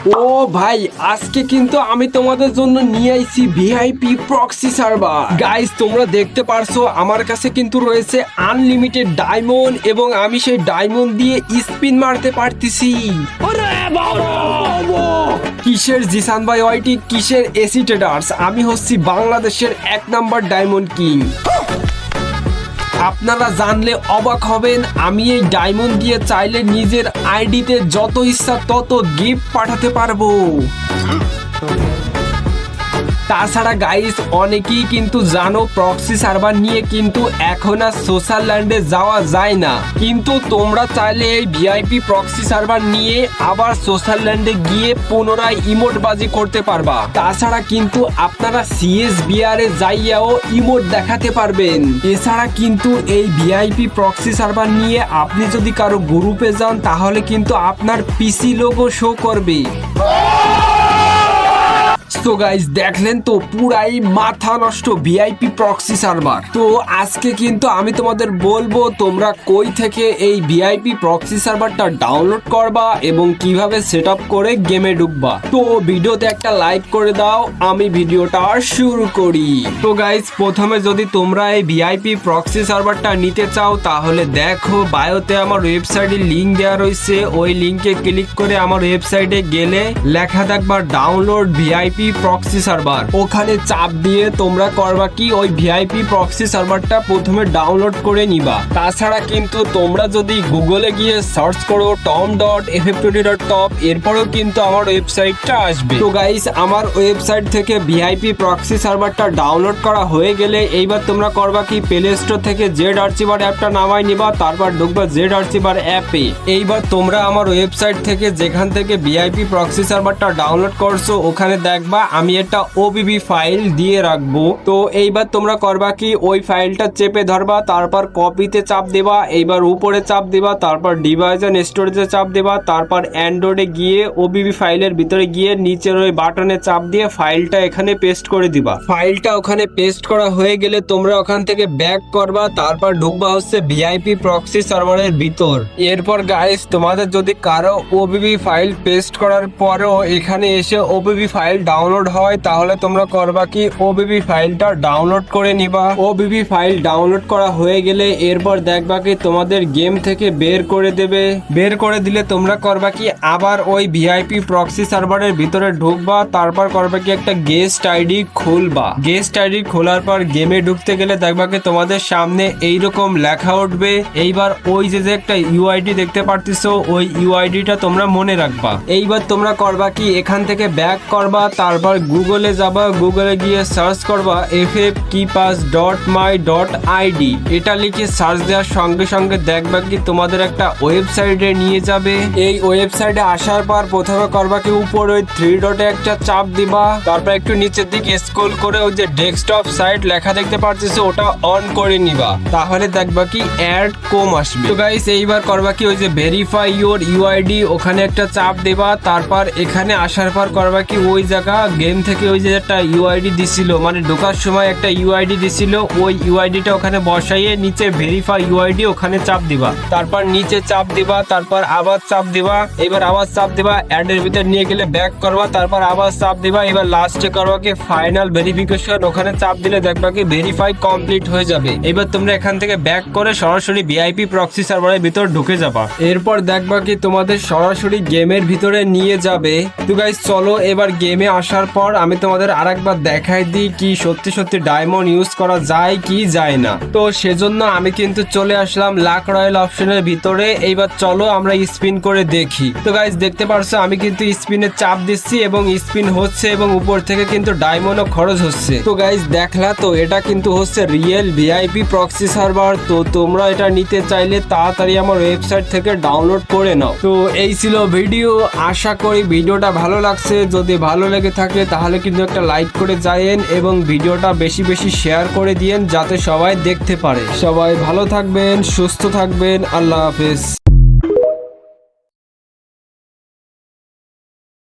ও ভাই, আজকে কিন্তু আমি তোমাদের জন্য নিয়ে আইছি ভিআইপি প্রক্সি সার্ভার। গাইস, তোমরা দেখতে পারছো আমার কাছে কিন্তু রয়েছে আনলিমিটেড ডায়মন্ড এবং আমি সেই ডায়মন্ড দিয়ে স্পিন মারতে পারতেছি। কিসের জিসান ভাই ওয়াইটি, কিসের এসি ট্রেডার্স, আমি হচ্ছি বাংলাদেশের 1 নাম্বার ডায়মন্ড কিং। আপনারা জানলে অবাক হবেন, আমি এই ডায়মন্ড দিয়ে চাইলে নিজের আইডিতে যত ইচ্ছা তত গিফট পাঠাতে পারবো। তাছাড়া গাইস, অনেকেই কিন্তু জানো প্রক্সি সার্ভার নিয়ে কিন্তু এখন আর সোশ্যাল ল্যান্ডে যাওয়া যায় না, কিন্তু তোমরা চাইলে এই ভিআইপি প্রক্সি সার্ভার নিয়ে আবার সোশ্যাল ল্যান্ডে গিয়ে পুনরায় ইমোট বাজি করতে পারবা। তাছাড়া কিন্তু আপনারা সিএসবিআর এ যাইয়াও ইমোট দেখাতে পারবেন। এছাড়া কিন্তু এই ভিআইপি প্রক্সি সার্ভার নিয়ে আপনি যদি কারো গ্রুপে যান তাহলে কিন্তু আপনার পিসি লোগো শো করবে। তো গাইস, দেখলেন তো পুরাই মাথা নষ্ট ভিআইপি প্রক্সি সার্ভার। তো আজকে কিন্তু আমি তোমাদের বলবো তোমরা কই থেকে এই ভিআইপি প্রক্সি সার্ভারটা ডাউনলোড করবা এবং কিভাবে সেটআপ করে গেমে ঢুকবা। তো ভিডিওতে একটা লাইক করে দাও, আমি ভিডিওটা শুরু করি। তো গাইস, প্রথমে যদি তোমরা এই ভিআইপি প্রক্সি সার্ভারটা নিতে চাও তাহলে দেখো বায়োতে আমার ওয়েবসাইটের লিংক দেওয়া রয়েছে, ওই লিংকে ক্লিক করে আমার ওয়েবসাইটে গেলে লেখা থাকবা ডাউনলোড ভিআইপি প্রক্সি সার্ভার। ওখানে চাপ দিয়ে তোমরা করবা কি, ওই ভিআইপি প্রক্সি সার্ভারটা প্রথমে ডাউনলোড করে নিবা। তাছাড়া কিন্তু তোমরা যদি গুগলে গিয়ে সার্চ করো tom.ffpd.top, এরপরেও কিন্তু আমার ওয়েবসাইটটা আসবে। তো গাইস, আমার ওয়েবসাইট থেকে ভিআইপি প্রক্সি সার্ভারটা ডাউনলোড করা হয়ে গেলে এইবার তোমরা করবা কি, প্লে স্টোর থেকে জেড আর্চিভার অ্যাপটা নামাই নিবা, তারপর ঢুকবা জেড আর্চিভার অ্যাপে। এইবার তোমরা আমার ওয়েবসাইট থেকে যেখান থেকে ভিআইপি প্রক্সি সার্ভারটা ডাউনলোড করছো ওখানে দেখবা আমি একটা ওবিবি ফাইল দিয়ে রাখবো। তো এইবার তোমরা করবা কি, ওই ফাইলটা চেপে ধরবা, তারপর কপিতে চাপ দেবা, এইবার উপরে চাপ দেবা, তারপর ডিভাইস এন্ড স্টোরেজে চাপ দেবা, তারপর অ্যান্ড্রয়েডে গিয়ে ওবিবি ফাইলের ভিতরে গিয়ে নিচের ওই বাটনে চাপ দিয়ে ফাইলটা এখানে পেস্ট করে দিবা। ফাইলটা ওখানে পেস্ট করা হয়ে গেলে তোমরা ওখান থেকে ব্যাক করবা, তারপর ঢুকবা হচ্ছে ভিআইপি প্রক্সি সার্ভারের ভিতর। এরপর গাইস, তোমাদের যদি কারো ওবিবি ফাইল পেস্ট করার পরেও এখানে এসে ওবিবি ফাইল ডাউনলোড হয় তাহলে তোমরা করবা কি, ওবিবি ফাইলটা ডাউনলোড করে নিবা। ওবিবি ফাইল ডাউনলোড করা হয়ে গেলে এরপর দেখবা কি তোমাদের গেম থেকে বের করে দেবে। বের করে দিলে তোমরা করবা কি, আবার ওই ভিআইপি প্রক্সি সার্ভারের ভিতরে ঢুকবা, তারপর করবা কি একটা গেস্ট আইডি খুলবা। গেস্ট আইডি খোলার পর গেমে ঢুকতে গেলে দেখবা কি তোমাদের সামনে এইরকম লেখা উঠবে। এইবার ওই যে একটা ইউআইডি দেখতে পারতেছো, ওই ইউআইডিটা তোমরা মনে রাখবা। এইবার তোমরা করবা কি, এখান থেকে ব্যাক করবা, তারপর গুগলে যাবা, গুগলে গিয়ে সার্চ করবা ffkeepass.my.id। এটা লিখে সার্চ দেওয়ার সঙ্গে সঙ্গে দেখবা কি তোমাদের একটা ওয়েবসাইটে নিয়ে যাবে। এই ওয়েবসাইটে আসার পর প্রথমে করবা কি, উপরে ওই 3 ডটে একটা চাপ দিবা, তারপর একটু নিচের দিকে স্ক্রল করে ওই যে ডেস্কটপ সাইট লেখা দেখতে পারতেছো ওটা অন করে নিবা, তাহলে দেখবা কি অ্যাড কম আসবে। তো গাইস, এইবার করবা কি, ওই যে ভেরিফাই ইওর ইউআইডি ওখানে একটা চাপ দেবা, তারপর এখানে আসার পর করবা কি, ওই জায়গা গেম থেকে ওই যে একটা ইউআইডি দিছিল, মানে ঢোকার সময় একটা ইউআইডি দিছিল, ওই ইউআইডিটা ওখানে বসাইয়ে নিচে ভেরিফাই ইউআইডি ওখানে চাপ দিবা, তারপর নিচে চাপ দিবা, তারপর আবার চাপ দিবা, এবার আবার চাপ দিবা, অ্যাডের ভিতর নিয়ে গেলে ব্যাক করবা, তারপর আবার চাপ দিবা, এবার লাস্টে করবা কি ফাইনাল ভেরিফিকেশন, ওখানে চাপ দিলে দেখবা কি ভেরিফাই কমপ্লিট হয়ে যাবে। এবার তোমরা এখান থেকে ব্যাক করে সরাসরি ভিআইপি প্রক্সি সার্ভারের ভিতর ঢুকে যাবা। এরপর দেখবা কি তোমাদের সরাসরি গেমের ভিতরে নিয়ে যাবে। তো গাইস, চলো এবার গেমে আসার পর আমি তোমাদের আরেকবার দেখাই দিই কি সত্যি সত্যি ডায়মন্ড ইউজ করা যায় কি যায় না। তো সেজন্য আমি কিন্তু চলে আসলাম লাক রয়্যাল অপশনের ভিতরে। এইবার চলো আমরা স্পিন করে দেখি। তো গাইস, দেখতে পারছো আমি কিন্তু স্পিনে চাপ দিচ্ছি এবং স্পিন হচ্ছে এবং উপর থেকে কিন্তু ডায়মন্ডও খরচ হচ্ছে। তো গাইস, দেখলা তো এটা কিন্তু হচ্ছে রিয়েল ভিআইপি প্রক্সি সার্ভার। তো তোমরা এটা নিতে চাইলে তাড়াতাড়ি আমার ওয়েবসাইট থেকে ডাউনলোড করে নাও। তো এই ছিল ভিডিও, আশা করি ভিডিওটা ভালো লাগছে। যদি ভালো লেগে থাকে তাহলে কিন্তু একটা লাইক করে যায়েন এবং ভিডিওটা বেশি বেশি শেয়ার করে দিয়েন যাতে সবাই দেখতে পারে। সবাই ভালো থাকবেন, সুস্থ থাকবেন, আল্লাহ হাফেজ।